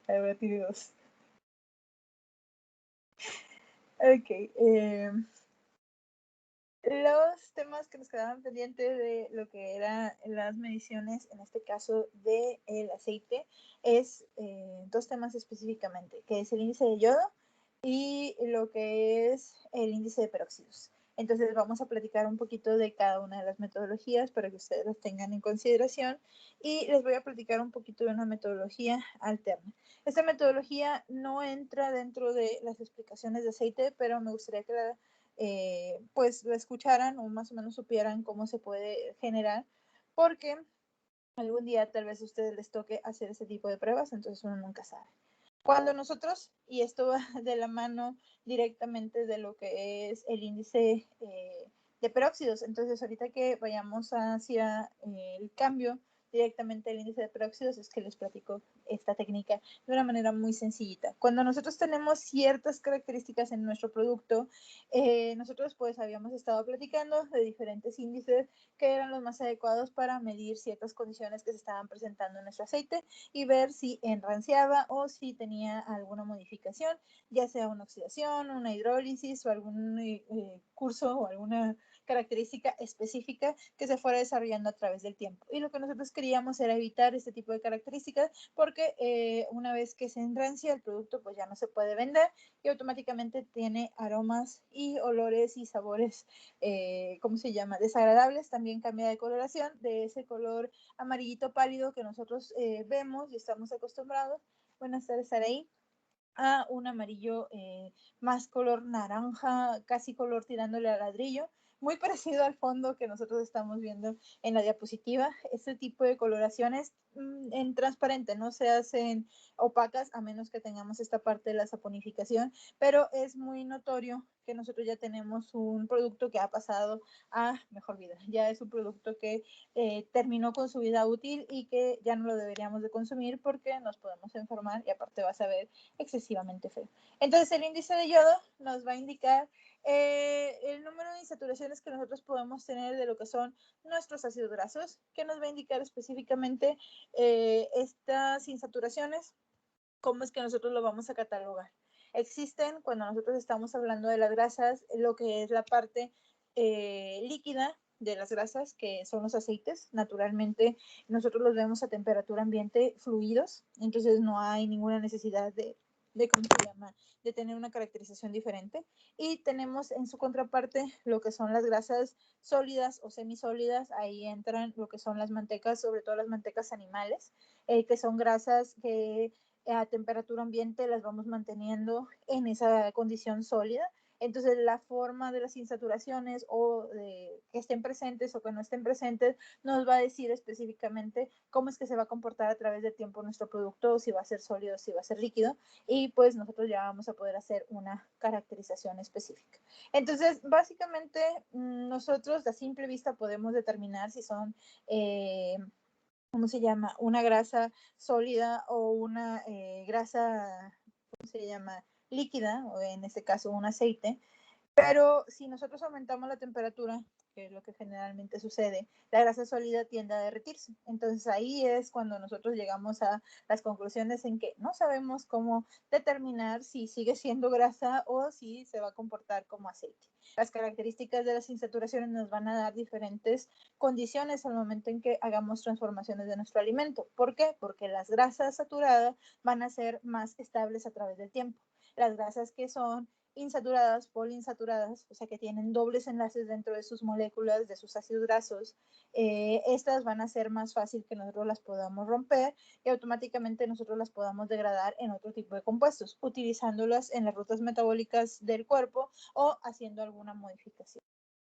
Ahora tiene dos. Ok. Los temas que nos quedaban pendientes de lo que eran las mediciones, en este caso del aceite, es dos temas específicamente, que es el índice de yodo y lo que es el índice de peróxidos. Entonces vamos a platicar un poquito de cada una de las metodologías para que ustedes las tengan en consideración y les voy a platicar un poquito de una metodología alterna. Esta metodología no entra dentro de las explicaciones de aceite, pero me gustaría que pues la escucharan o más o menos supieran cómo se puede generar, porque algún día tal vez a ustedes les toque hacer ese tipo de pruebas, entonces uno nunca sabe. Cuando nosotros, y esto va de la mano directamente de lo que es el índice de peróxidos, entonces ahorita que vayamos hacia el cambio directamente del índice de peróxidos es que les platico esta técnica de una manera muy sencillita. Cuando nosotros tenemos ciertas características en nuestro producto, nosotros pues habíamos estado platicando de diferentes índices que eran los más adecuados para medir ciertas condiciones que se estaban presentando en nuestro aceite y ver si enranciaba o si tenía alguna modificación, ya sea una oxidación, una hidrólisis o algún curso o alguna característica específica que se fuera desarrollando a través del tiempo. Y lo que nosotros queríamos era evitar este tipo de características porque una vez que se enrancia el producto pues ya no se puede vender y automáticamente tiene aromas y olores y sabores, ¿cómo se llama? Desagradables. También cambia de coloración de ese color amarillito pálido que nosotros vemos y estamos acostumbrados. Buenas tardes, Saraí, a un amarillo más color naranja, casi color tirándole a ladrillo, muy parecido al fondo que nosotros estamos viendo en la diapositiva. Este tipo de coloraciones en transparente no se hacen opacas a menos que tengamos esta parte de la saponificación, pero es muy notorio que nosotros ya tenemos un producto que ha pasado a mejor vida. Ya es un producto que terminó con su vida útil y que ya no lo deberíamos de consumir porque nos podemos enfermar y aparte vas a ver excesivamente feo. Entonces el índice de yodo nos va a indicar el número de insaturaciones que nosotros podemos tener de lo que son nuestros ácidos grasos, que nos va a indicar específicamente estas insaturaciones, cómo es que nosotros lo vamos a catalogar. Existen, cuando nosotros estamos hablando de las grasas, lo que es la parte líquida de las grasas, que son los aceites. Naturalmente, nosotros los vemos a temperatura ambiente fluidos, entonces no hay ninguna necesidad de ¿cómo se llama?, de tener una caracterización diferente. Y tenemos en su contraparte lo que son las grasas sólidas o semisólidas. Ahí entran lo que son las mantecas, sobre todo las mantecas animales, que son grasas que a temperatura ambiente las vamos manteniendo en esa condición sólida. Entonces, la forma de las insaturaciones o de que estén presentes o que no estén presentes nos va a decir específicamente cómo es que se va a comportar a través del tiempo nuestro producto, si va a ser sólido, si va a ser líquido, y pues nosotros ya vamos a poder hacer una caracterización específica. Entonces, básicamente, nosotros a simple vista podemos determinar si son ¿cómo se llama? Una grasa sólida o una grasa, ¿cómo se llama? Líquida, o en este caso un aceite. Pero si nosotros aumentamos la temperatura, que es lo que generalmente sucede, la grasa sólida tiende a derretirse. Entonces ahí es cuando nosotros llegamos a las conclusiones en que no sabemos cómo determinar si sigue siendo grasa o si se va a comportar como aceite. Las características de las insaturaciones nos van a dar diferentes condiciones al momento en que hagamos transformaciones de nuestro alimento. ¿Por qué? Porque las grasas saturadas van a ser más estables a través del tiempo. Las grasas que son insaturadas, poliinsaturadas, o sea que tienen dobles enlaces dentro de sus moléculas, de sus ácidos grasos, estas van a ser más fácil que nosotros las podamos romper y automáticamente nosotros las podamos degradar en otro tipo de compuestos, utilizándolas en las rutas metabólicas del cuerpo o haciendo alguna modificación.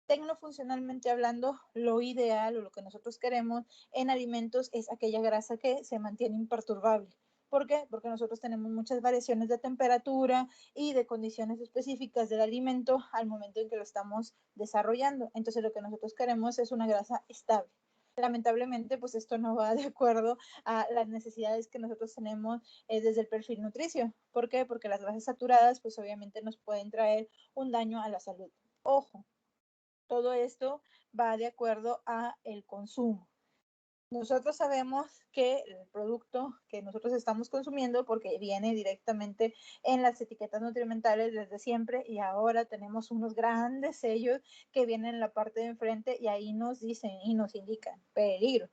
Tecnofuncionalmente hablando, lo ideal o lo que nosotros queremos en alimentos es aquella grasa que se mantiene imperturbable. ¿Por qué? Porque nosotros tenemos muchas variaciones de temperatura y de condiciones específicas del alimento al momento en que lo estamos desarrollando. Entonces lo que nosotros queremos es una grasa estable. Lamentablemente, pues esto no va de acuerdo a las necesidades que nosotros tenemos desde el perfil nutricio. ¿Por qué? Porque las grasas saturadas, pues obviamente nos pueden traer un daño a la salud. Ojo, todo esto va de acuerdo a el consumo. nosotros sabemos que el producto que nosotros estamos consumiendo, porque viene directamente en las etiquetas nutrimentales desde siempre, y ahora tenemos unos grandes sellos que vienen en la parte de enfrente y ahí nos dicen y nos indican peligro.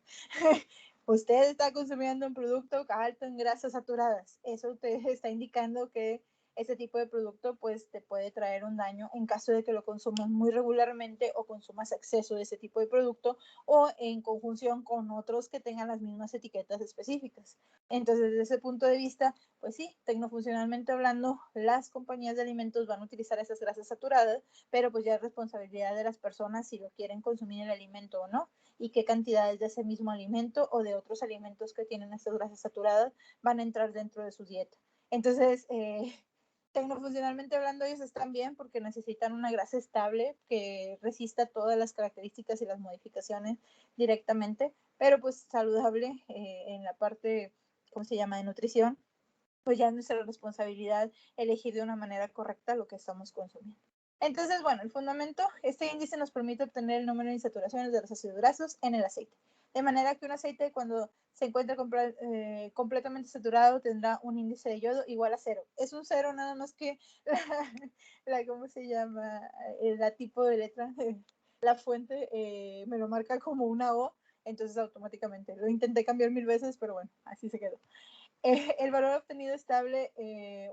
Usted está consumiendo un producto alto en grasas saturadas. Eso te está indicando que ese tipo de producto pues te puede traer un daño en caso de que lo consumas muy regularmente o consumas exceso de ese tipo de producto o en conjunción con otros que tengan las mismas etiquetas específicas. Entonces, desde ese punto de vista, pues sí, tecnofuncionalmente hablando, las compañías de alimentos van a utilizar esas grasas saturadas, pero pues ya es responsabilidad de las personas si lo quieren consumir el alimento o no, y qué cantidades de ese mismo alimento o de otros alimentos que tienen estas grasas saturadas van a entrar dentro de su dieta. Entonces, tecnofuncionalmente hablando, ellos están bien porque necesitan una grasa estable que resista todas las características y las modificaciones directamente, pero pues saludable en la parte, ¿cómo se llama?, de nutrición, pues ya es nuestra responsabilidad elegir de una manera correcta lo que estamos consumiendo. Entonces, bueno, el fundamento, este índice nos permite obtener el número de insaturaciones de los ácidos grasos en el aceite. De manera que un aceite cuando se encuentra completamente saturado tendrá un índice de yodo igual a 0. Es un 0 nada más que ¿cómo se llama? La tipo de letra, la fuente me lo marca como una O, entonces automáticamente. Lo intenté cambiar 1000 veces, pero bueno, así se quedó. El valor obtenido estable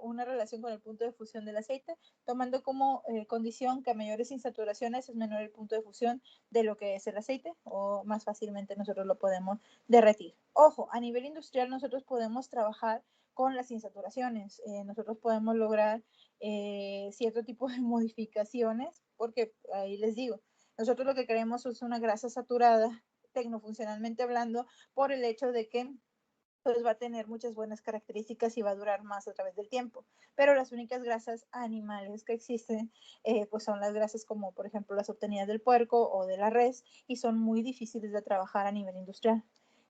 una relación con el punto de fusión del aceite, tomando como condición que a mayores insaturaciones es menor el punto de fusión de lo que es el aceite, o más fácilmente nosotros lo podemos derretir. Ojo, a nivel industrial nosotros podemos trabajar con las insaturaciones, nosotros podemos lograr cierto tipo de modificaciones, porque ahí les digo, nosotros lo que queremos es una grasa saturada, tecnofuncionalmente hablando, por el hecho de que pues va a tener muchas buenas características y va a durar más a través del tiempo. Pero las únicas grasas animales que existen, pues son las grasas como por ejemplo las obtenidas del puerco o de la res y son muy difíciles de trabajar a nivel industrial.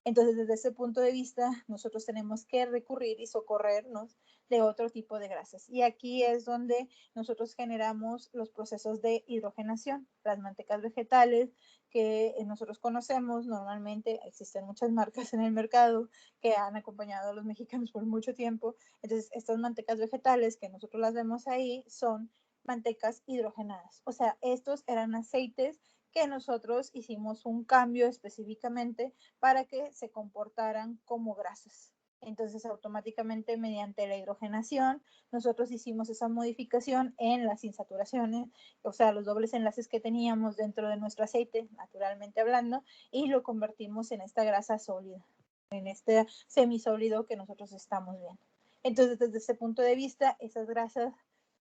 Entonces, desde ese punto de vista, nosotros tenemos que recurrir y socorrernos de otro tipo de grasas. Y aquí es donde nosotros generamos los procesos de hidrogenación, las mantecas vegetales que nosotros conocemos. Normalmente existen muchas marcas en el mercado que han acompañado a los mexicanos por mucho tiempo. Entonces, estas mantecas vegetales que nosotros las vemos ahí son mantecas hidrogenadas. O sea, estos eran aceites que nosotros hicimos un cambio específicamente para que se comportaran como grasas. Entonces, automáticamente mediante la hidrogenación, nosotros hicimos esa modificación en las insaturaciones, o sea, los dobles enlaces que teníamos dentro de nuestro aceite, naturalmente hablando, y lo convertimos en esta grasa sólida, en este semisólido que nosotros estamos viendo. Entonces, desde ese punto de vista, esas grasas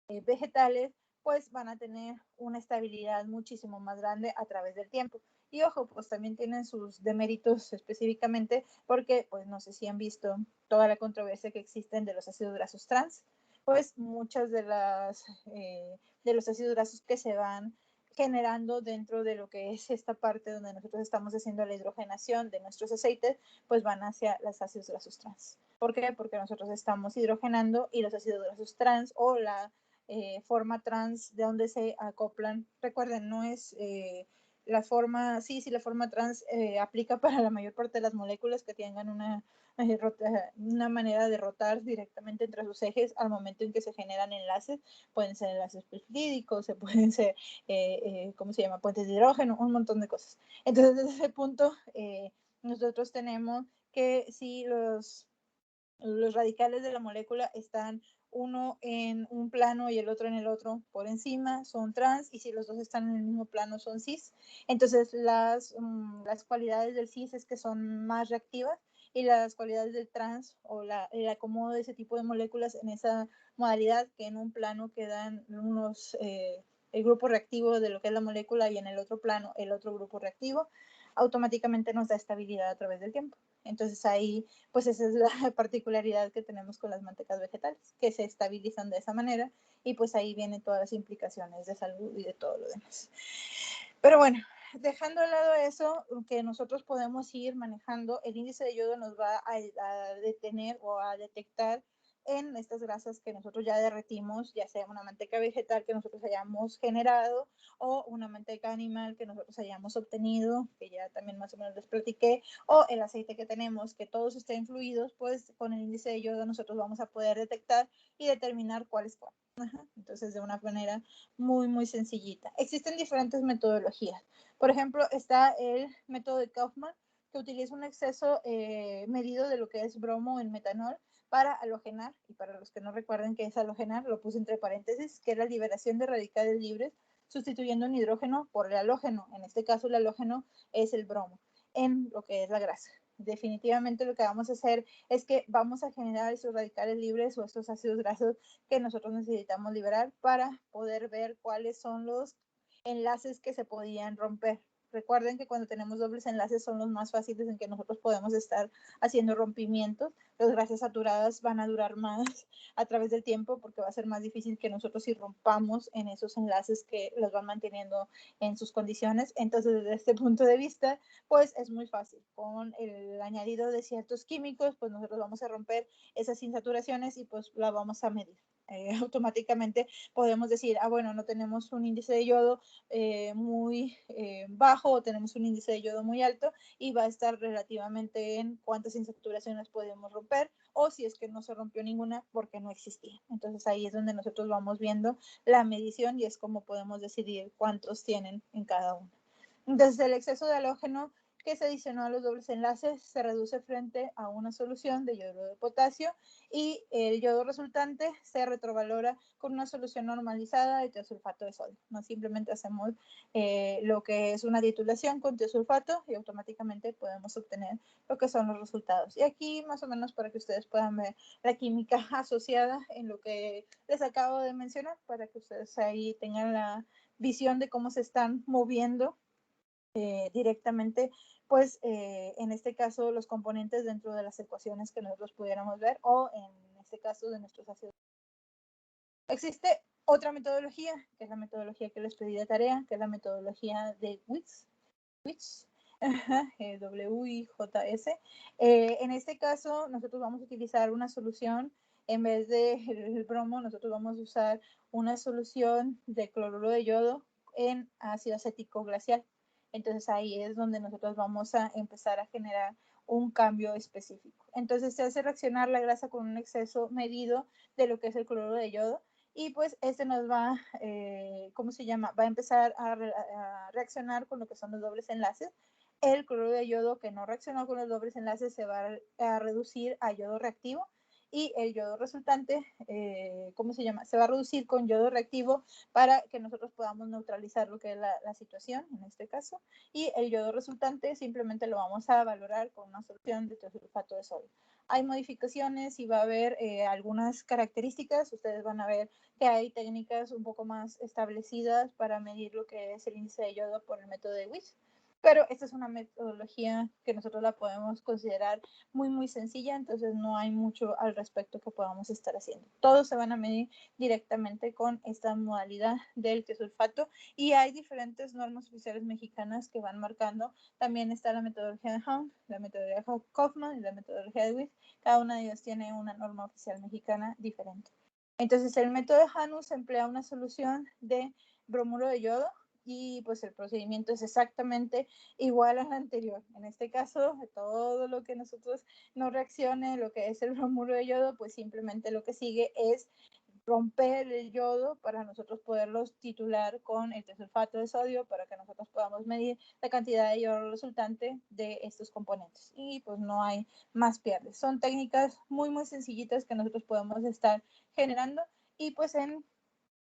vegetales pues van a tener una estabilidad muchísimo más grande a través del tiempo. Y ojo, pues también tienen sus deméritos específicamente porque, pues no sé si han visto toda la controversia que existen de los ácidos grasos trans, pues muchas de los ácidos grasos que se van generando dentro de lo que es esta parte donde nosotros estamos haciendo la hidrogenación de nuestros aceites, pues van hacia los ácidos grasos trans. ¿Por qué? Porque nosotros estamos hidrogenando y los ácidos grasos trans o la forma trans de donde se acoplan. Recuerden, no es la forma, sí, la forma trans aplica para la mayor parte de las moléculas que tengan una manera de rotar directamente entre sus ejes al momento en que se generan enlaces. Pueden ser enlaces peptídicos, se pueden ser, ¿cómo se llama?, puentes de hidrógeno, un montón de cosas. Entonces, desde ese punto, nosotros tenemos que si los radicales de la molécula están uno en un plano y el otro en el otro por encima, son trans, y si los dos están en el mismo plano son cis. Entonces las cualidades del cis es que son más reactivas y las cualidades del trans o el acomodo de ese tipo de moléculas en esa modalidad, que en un plano quedan el grupo reactivo de lo que es la molécula y en el otro plano el otro grupo reactivo, automáticamente nos da estabilidad a través del tiempo. Entonces ahí, pues esa es la particularidad que tenemos con las mantecas vegetales, que se estabilizan de esa manera y pues ahí vienen todas las implicaciones de salud y de todo lo demás. Pero bueno, dejando de lado eso, que nosotros podemos ir manejando, el índice de yodo nos va a detener o a detectar en estas grasas que nosotros ya derretimos, ya sea una manteca vegetal que nosotros hayamos generado o una manteca animal que nosotros hayamos obtenido, que ya también más o menos les platiqué, o el aceite que tenemos, que todos estén fluidos, pues con el índice de yodo nosotros vamos a poder detectar y determinar cuál es cuál. Entonces, de una manera muy sencillita. Existen diferentes metodologías. Por ejemplo, está el método de Kaufman, que utiliza un exceso medido de lo que es bromo en metanol para halogenar, y para los que no recuerden qué es halogenar, lo puse entre paréntesis, que es la liberación de radicales libres sustituyendo un hidrógeno por el halógeno. En este caso, el halógeno es el bromo en lo que es la grasa. Definitivamente lo que vamos a hacer es que vamos a generar esos radicales libres o estos ácidos grasos que nosotros necesitamos liberar para poder ver cuáles son los enlaces que se podían romper. Recuerden que cuando tenemos dobles enlaces son los más fáciles en que nosotros podemos estar haciendo rompimientos. Las grasas saturadas van a durar más a través del tiempo porque va a ser más difícil que nosotros irrumpamos en esos enlaces que los van manteniendo en sus condiciones. Entonces, desde este punto de vista, pues es muy fácil. Con el añadido de ciertos químicos, pues nosotros vamos a romper esas insaturaciones y pues la vamos a medir. Automáticamente podemos decir, bueno, no tenemos un índice de yodo muy bajo o tenemos un índice de yodo muy alto y va a estar relativamente en cuántas insaturaciones podemos romper o si es que no se rompió ninguna porque no existía. Entonces ahí es donde nosotros vamos viendo la medición y es como podemos decidir cuántos tienen en cada uno. Entonces el exceso de halógeno que se adicionó a los dobles enlaces se reduce frente a una solución de yodo de potasio y el yodo resultante se retrovalora con una solución normalizada de tiosulfato de sodio. No simplemente hacemos lo que es una titulación con tiosulfato y automáticamente podemos obtener lo que son los resultados. Y aquí más o menos para que ustedes puedan ver la química asociada en lo que les acabo de mencionar, para que ustedes ahí tengan la visión de cómo se están moviendo directamente, pues en este caso los componentes dentro de las ecuaciones que nosotros pudiéramos ver o en este caso de nuestros ácidos. Existe otra metodología, que es la metodología que les pedí de tarea, que es la metodología de WIJS, WIJS. En este caso nosotros vamos a utilizar una solución, en vez del bromo, nosotros vamos a usar una solución de cloruro de yodo en ácido acético glacial. Entonces ahí es donde nosotros vamos a empezar a generar un cambio específico. Entonces se hace reaccionar la grasa con un exceso medido de lo que es el cloruro de yodo y pues este nos va, ¿cómo se llama? Va a empezar a reaccionar con lo que son los dobles enlaces. El cloruro de yodo que no reaccionó con los dobles enlaces se va a reducir a yodo reactivo y el yodo resultante, ¿cómo se llama? Se va a reducir con yodo reactivo para que nosotros podamos neutralizar lo que es la situación en este caso y el yodo resultante simplemente lo vamos a valorar con una solución de tiosulfato de sodio. Hay modificaciones y va a haber algunas características, ustedes van a ver que hay técnicas un poco más establecidas para medir lo que es el índice de yodo por el método de WIJS. Pero esta es una metodología que nosotros la podemos considerar muy sencilla, entonces no hay mucho al respecto que podamos estar haciendo. Todos se van a medir directamente con esta modalidad del tiosulfato y hay diferentes normas oficiales mexicanas que van marcando. También está la metodología de Hahn, la metodología de Kaufman y la metodología de WIJS. Cada una de ellas tiene una norma oficial mexicana diferente. Entonces, el método de Janus emplea una solución de bromuro de yodo y pues el procedimiento es exactamente igual al anterior. En este caso, todo lo que nosotros no reaccione, lo que es el bromuro de yodo, pues simplemente lo que sigue es romper el yodo para nosotros poderlos titular con el tiosulfato de sodio para que nosotros podamos medir la cantidad de yodo resultante de estos componentes. Y pues no hay más pierdes. Son técnicas muy sencillitas que nosotros podemos estar generando y pues en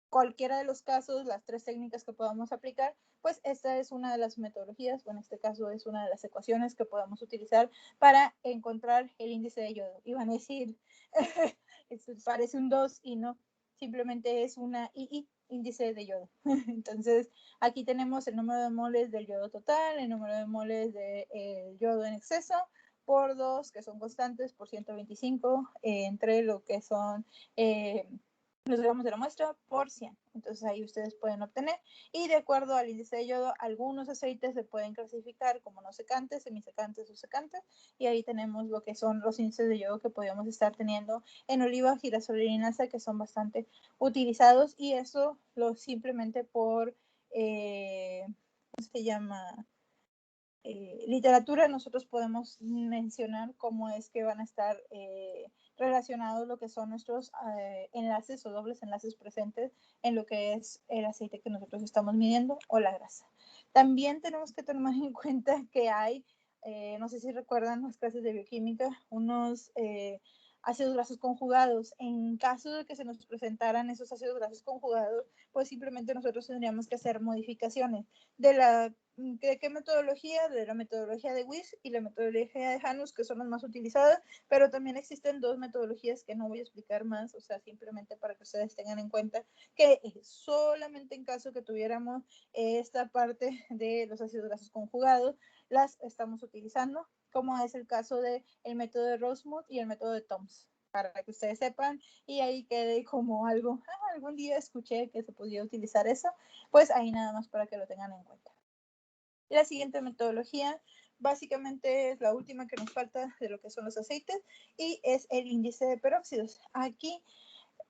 cualquiera de los casos, las tres técnicas que podamos aplicar, pues esta es una de las metodologías, o en este caso es una de las ecuaciones que podemos utilizar para encontrar el índice de yodo. Y van a decir, parece un 2 y no, simplemente es una II, índice de yodo. Entonces, aquí tenemos el número de moles del yodo total, el número de moles del yodo en exceso, por 2, que son constantes, por 125, entre lo que son los gramos de la muestra por 100. Entonces ahí ustedes pueden obtener, y de acuerdo al índice de yodo, algunos aceites se pueden clasificar como no secantes, semisecantes o secantes, y ahí tenemos lo que son los índices de yodo que podemos estar teniendo en oliva, girasol y linaza, que son bastante utilizados, y eso simplemente por, ¿cómo se llama? Literatura, nosotros podemos mencionar cómo es que van a estar relacionados lo que son nuestros enlaces o dobles enlaces presentes en lo que es el aceite que nosotros estamos midiendo o la grasa. También tenemos que tomar en cuenta que hay, no sé si recuerdan las clases de bioquímica, unos ácidos grasos conjugados. En caso de que se nos presentaran esos ácidos grasos conjugados, pues simplemente nosotros tendríamos que hacer modificaciones ¿de qué metodología? De la metodología de WIS y la metodología de Janus, que son las más utilizadas, pero también existen dos metodologías que no voy a explicar más, o sea, simplemente para que ustedes tengan en cuenta que solamente en caso que tuviéramos esta parte de los ácidos grasos conjugados, las estamos utilizando, como es el caso del método de Rosemuth y el método de Toms, para que ustedes sepan y ahí quede como algo, algún día escuché que se podía utilizar eso, pues ahí nada más para que lo tengan en cuenta. La siguiente metodología básicamente es la última que nos falta de lo que son los aceites y es el índice de peróxidos. Aquí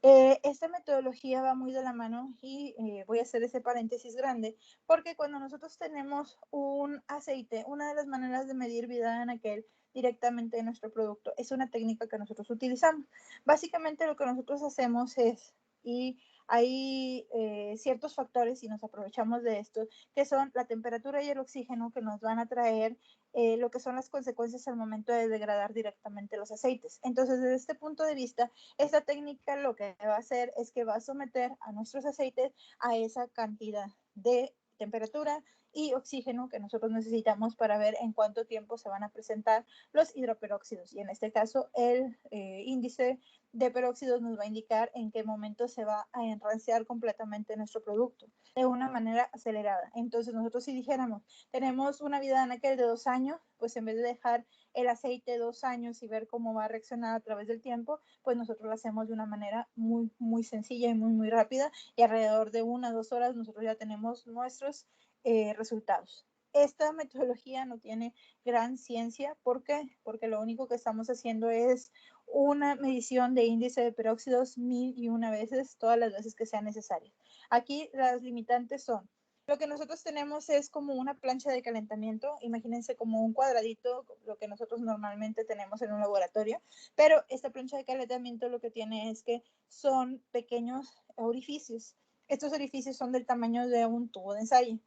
esta metodología va muy de la mano y voy a hacer ese paréntesis grande porque cuando nosotros tenemos un aceite, una de las maneras de medir vida en aquel directamente en nuestro producto es una técnica que nosotros utilizamos. Básicamente lo que nosotros hacemos es, y hay ciertos factores y nos aprovechamos de esto, que son la temperatura y el oxígeno que nos van a traer lo que son las consecuencias al momento de degradar directamente los aceites. Entonces, desde este punto de vista, esta técnica lo que va a hacer es que va a someter a nuestros aceites a esa cantidad de temperatura y oxígeno que nosotros necesitamos para ver en cuánto tiempo se van a presentar los hidroperóxidos. Y en este caso, el índice de peróxidos nos va a indicar en qué momento se va a enranciar completamente nuestro producto de una manera acelerada. Entonces, nosotros si dijéramos, tenemos una vida en aquel de 2 años, pues en vez de dejar el aceite 2 años y ver cómo va a reaccionar a través del tiempo, pues nosotros lo hacemos de una manera muy, muy sencilla y muy, muy rápida, y alrededor de 1 o 2 horas nosotros ya tenemos nuestros resultados. Esta metodología no tiene gran ciencia. ¿Por qué? Porque lo único que estamos haciendo es una medición de índice de peróxidos 1001 veces, todas las veces que sea necesario. Aquí las limitantes son, lo que nosotros tenemos es como una plancha de calentamiento, imagínense como un cuadradito, lo que nosotros normalmente tenemos en un laboratorio, pero esta plancha de calentamiento lo que tiene es que son pequeños orificios. Estos orificios son del tamaño de un tubo de ensayo.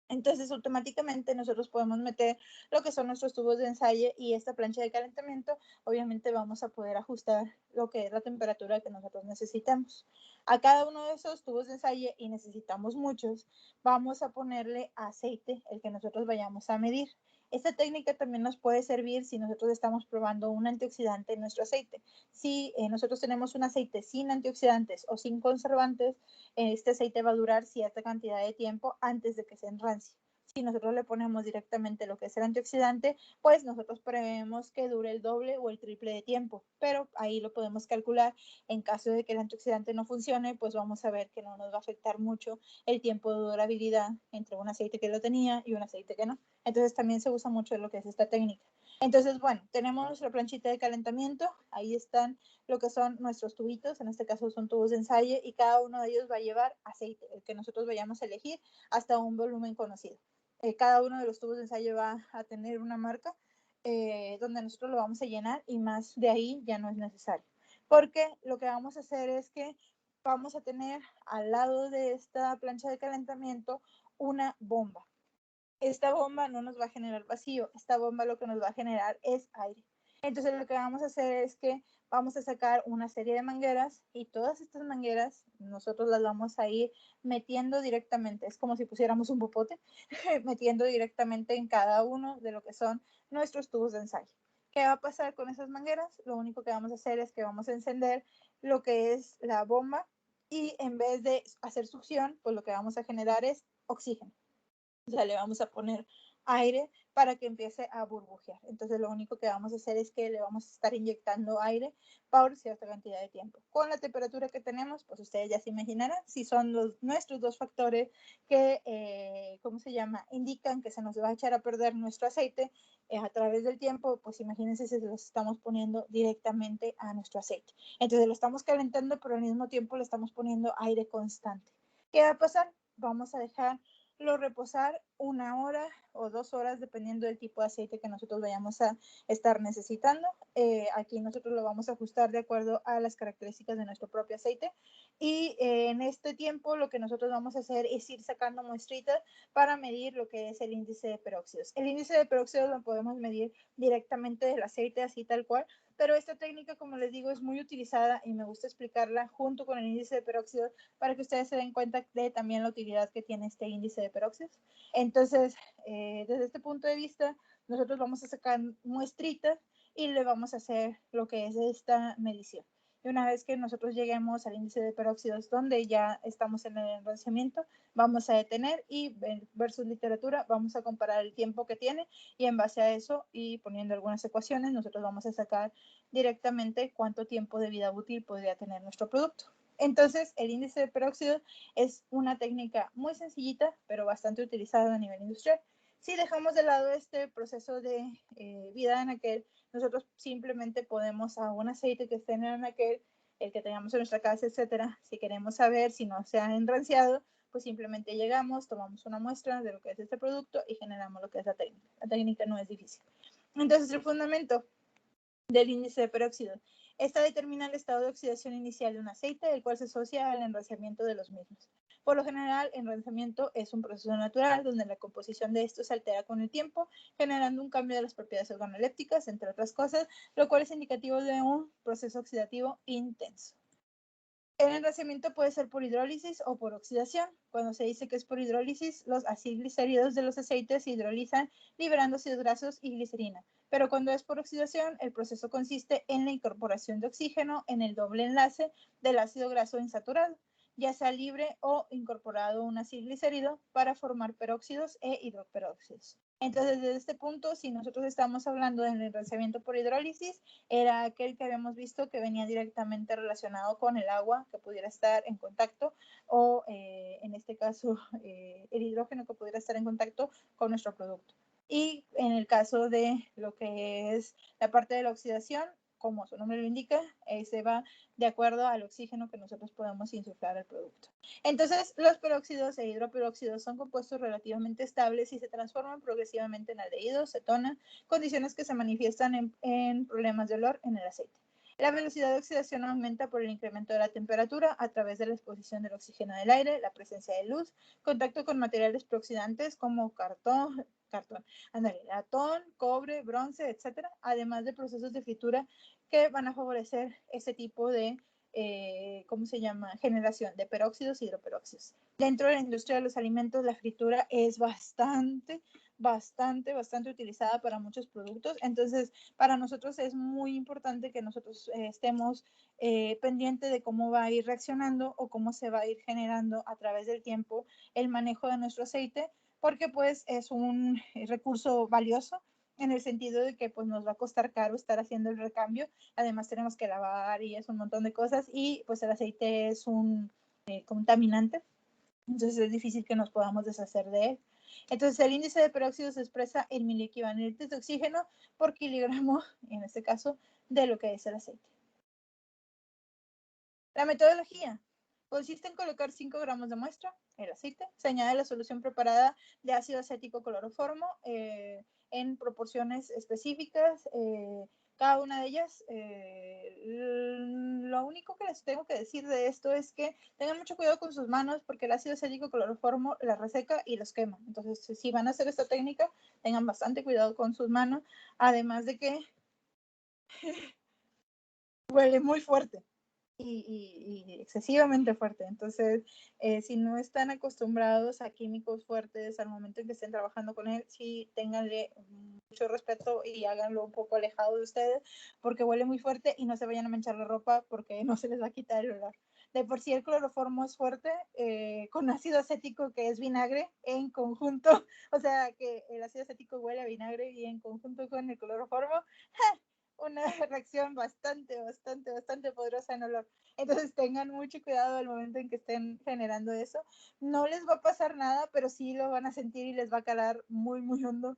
Entonces, automáticamente nosotros podemos meter lo que son nuestros tubos de ensayo y esta plancha de calentamiento, obviamente vamos a poder ajustar lo que es la temperatura que nosotros necesitamos. A cada uno de esos tubos de ensayo, y necesitamos muchos, vamos a ponerle aceite, el que nosotros vayamos a medir. Esta técnica también nos puede servir si nosotros estamos probando un antioxidante en nuestro aceite. Si nosotros tenemos un aceite sin antioxidantes o sin conservantes, este aceite va a durar cierta cantidad de tiempo antes de que se enrancie. Si nosotros le ponemos directamente lo que es el antioxidante, pues nosotros prevemos que dure el doble o el triple de tiempo, pero ahí lo podemos calcular. En caso de que el antioxidante no funcione, pues vamos a ver que no nos va a afectar mucho el tiempo de durabilidad entre un aceite que lo tenía y un aceite que no. Entonces también se usa mucho lo que es esta técnica. Entonces, bueno, tenemos nuestra planchita de calentamiento, ahí están lo que son nuestros tubitos, en este caso son tubos de ensayo, y cada uno de ellos va a llevar aceite, el que nosotros vayamos a elegir, hasta un volumen conocido. Cada uno de los tubos de ensayo va a tener una marca donde nosotros lo vamos a llenar, y más de ahí ya no es necesario. Porque lo que vamos a hacer es que vamos a tener al lado de esta plancha de calentamiento una bomba. Esta bomba no nos va a generar vacío, esta bomba lo que nos va a generar es aire. Entonces lo que vamos a hacer es que vamos a sacar una serie de mangueras, y todas estas mangueras nosotros las vamos a ir metiendo directamente, es como si pusiéramos un popote, metiendo directamente en cada uno de lo que son nuestros tubos de ensayo. ¿Qué va a pasar con esas mangueras? Lo único que vamos a hacer es que vamos a encender lo que es la bomba, y en vez de hacer succión, pues lo que vamos a generar es oxígeno. O sea, le vamos a poner aire para que empiece a burbujear. Entonces lo único que vamos a hacer es que le vamos a estar inyectando aire por cierta cantidad de tiempo. Con la temperatura que tenemos, pues ustedes ya se imaginarán si son nuestros dos factores que, ¿cómo se llama?, indican que se nos va a echar a perder nuestro aceite a través del tiempo, pues imagínense si los estamos poniendo directamente a nuestro aceite. Entonces lo estamos calentando, pero al mismo tiempo le estamos poniendo aire constante. ¿Qué va a pasar? Vamos a dejarlo reposar 1 hora o 2 horas, dependiendo del tipo de aceite que nosotros vayamos a estar necesitando. Aquí nosotros lo vamos a ajustar de acuerdo a las características de nuestro propio aceite. Y en este tiempo lo que nosotros vamos a hacer es ir sacando muestritas para medir lo que es el índice de peróxidos. El índice de peróxidos lo podemos medir directamente del aceite, así tal cual, pero esta técnica, como les digo, es muy utilizada y me gusta explicarla junto con el índice de peróxidos para que ustedes se den cuenta de también la utilidad que tiene este índice de peróxidos. Entonces, desde este punto de vista, nosotros vamos a sacar muestritas y le vamos a hacer lo que es esta medición. Y una vez que nosotros lleguemos al índice de peróxidos donde ya estamos en el enranciamiento, vamos a detener y versus literatura vamos a comparar el tiempo que tiene y en base a eso y poniendo algunas ecuaciones nosotros vamos a sacar directamente cuánto tiempo de vida útil podría tener nuestro producto. Entonces, el índice de peróxido es una técnica muy sencillita, pero bastante utilizada a nivel industrial. Si dejamos de lado este proceso de vida en aquel, nosotros simplemente podemos a un aceite que esté en aquel, el que tengamos en nuestra casa, etcétera, si queremos saber si no se ha enranciado, pues simplemente llegamos, tomamos una muestra de lo que es este producto y generamos lo que es la técnica. La técnica no es difícil. Entonces, el fundamento del índice de peróxido. Esta determina el estado de oxidación inicial de un aceite, el cual se asocia al enranciamiento de los mismos. Por lo general, el enranciamiento es un proceso natural donde la composición de estos se altera con el tiempo, generando un cambio de las propiedades organolépticas, entre otras cosas, lo cual es indicativo de un proceso oxidativo intenso. El enraciamiento puede ser por hidrólisis o por oxidación. Cuando se dice que es por hidrólisis, los acilglicéridos de los aceites se hidrolizan liberando ácidos grasos y glicerina. Pero cuando es por oxidación, el proceso consiste en la incorporación de oxígeno en el doble enlace del ácido graso insaturado, ya sea libre o incorporado un acilglicérido para formar peróxidos e hidroperóxidos. Entonces, desde este punto, si nosotros estamos hablando del enraciamiento por hidrólisis, era aquel que habíamos visto que venía directamente relacionado con el agua que pudiera estar en contacto o en este caso el hidrógeno que pudiera estar en contacto con nuestro producto. Y en el caso de lo que es la parte de la oxidación, como su nombre lo indica, se va de acuerdo al oxígeno que nosotros podemos insuflar al producto. Entonces, los peróxidos e hidroperóxidos son compuestos relativamente estables y se transforman progresivamente en aldehídos, cetona, condiciones que se manifiestan en problemas de olor en el aceite. La velocidad de oxidación aumenta por el incremento de la temperatura a través de la exposición del oxígeno del aire, la presencia de luz, contacto con materiales preoxidantes como latón, cobre, bronce, etcétera, además de procesos de fritura que van a favorecer este tipo de ¿cómo se llama? Generación de peróxidos y hidroperóxidos. Dentro de la industria de los alimentos, la fritura es bastante utilizada para muchos productos. Entonces, para nosotros es muy importante que nosotros estemos pendientes de cómo va a ir reaccionando o cómo se va a ir generando a través del tiempo el manejo de nuestro aceite, porque pues es un recurso valioso en el sentido de que pues nos va a costar caro estar haciendo el recambio. Además tenemos que lavar y es un montón de cosas y pues el aceite es un contaminante, entonces es difícil que nos podamos deshacer de él. Entonces el índice de peróxido se expresa en miliequivalentes de oxígeno por kilogramo, en este caso, de lo que es el aceite. La metodología consiste en colocar 5 gramos de muestra, el aceite, se añade la solución preparada de ácido acético cloroformo en proporciones específicas, cada una de ellas. Lo único que les tengo que decir de esto es que tengan mucho cuidado con sus manos porque el ácido acético cloroformo las reseca y los quema. Entonces, si van a hacer esta técnica, tengan bastante cuidado con sus manos, además de que huele muy fuerte. Y excesivamente fuerte. Entonces, si no están acostumbrados a químicos fuertes al momento en que estén trabajando con él, sí ténganle mucho respeto y háganlo un poco alejado de ustedes porque huele muy fuerte y no se vayan a manchar la ropa porque no se les va a quitar el olor. De por sí el cloroformo es fuerte, con ácido acético que es vinagre en conjunto, o sea que el ácido acético huele a vinagre y en conjunto con el cloroformo, una reacción bastante poderosa en olor. Entonces tengan mucho cuidado al momento en que estén generando eso. No les va a pasar nada, pero sí lo van a sentir y les va a calar muy hondo.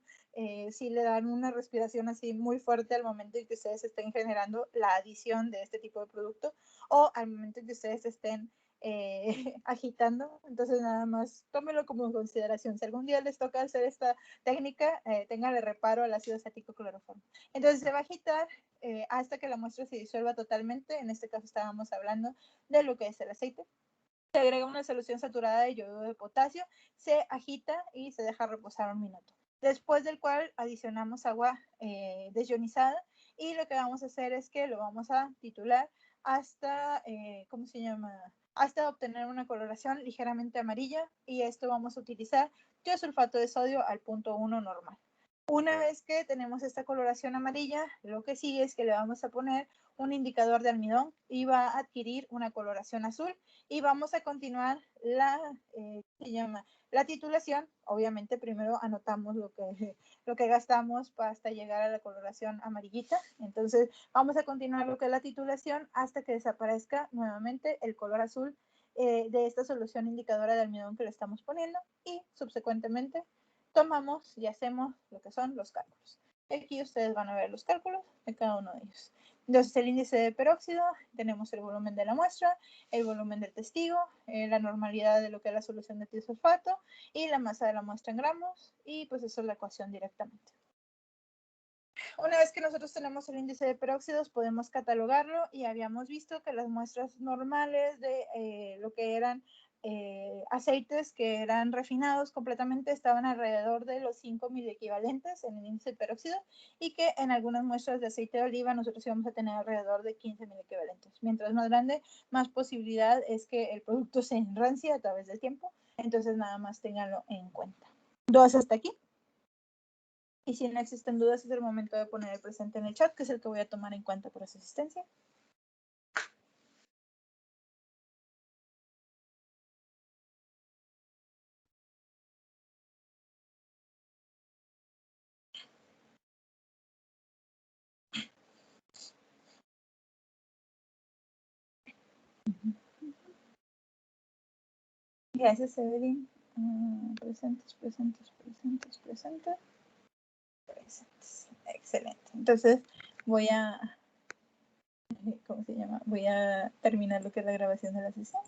Si le dan una respiración así muy fuerte al momento en que ustedes estén generando la adición de este tipo de producto o al momento en que ustedes estén agitando. Entonces nada más tómelo como en consideración. Si algún día les toca hacer esta técnica, ténganle reparo al ácido acético cloroformo. Entonces se va a agitar hasta que la muestra se disuelva totalmente. En este caso estábamos hablando de lo que es el aceite. Se agrega una solución saturada de yodo de potasio, se agita y se deja reposar 1 minuto. Después del cual adicionamos agua desionizada y lo que vamos a hacer es que lo vamos a titular hasta, ¿cómo se llama? Hasta obtener una coloración ligeramente amarilla y esto vamos a utilizar tiosulfato de sodio al 0.1 normal. Una vez que tenemos esta coloración amarilla, lo que sigue es que le vamos a poner un indicador de almidón y va a adquirir una coloración azul y vamos a continuar la titulación. Obviamente primero anotamos lo que gastamos hasta llegar a la coloración amarillita. Entonces vamos a continuar lo que es la titulación hasta que desaparezca nuevamente el color azul de esta solución indicadora de almidón que le estamos poniendo y subsecuentemente tomamos y hacemos lo que son los cálculos. Aquí ustedes van a ver los cálculos de cada uno de ellos. Entonces, el índice de peróxido, tenemos el volumen de la muestra, el volumen del testigo, la normalidad de lo que es la solución de tiosulfato y la masa de la muestra en gramos, y pues eso es la ecuación directamente. Una vez que nosotros tenemos el índice de peróxidos, podemos catalogarlo y habíamos visto que las muestras normales de lo que eran aceites que eran refinados completamente estaban alrededor de los 5 miliequivalentes en el índice de peróxido y que en algunas muestras de aceite de oliva nosotros íbamos a tener alrededor de 15 miliequivalentes. Mientras más grande, más posibilidad es que el producto se enrancie a través del tiempo. Entonces nada más ténganlo en cuenta. ¿Dos hasta aquí? Y si no existen dudas, es el momento de poner el presente en el chat, que es el que voy a tomar en cuenta por su asistencia. Gracias, Evelyn. Presentes. Excelente. Entonces voy a, ¿cómo se llama? Voy a terminar lo que es la grabación de la sesión.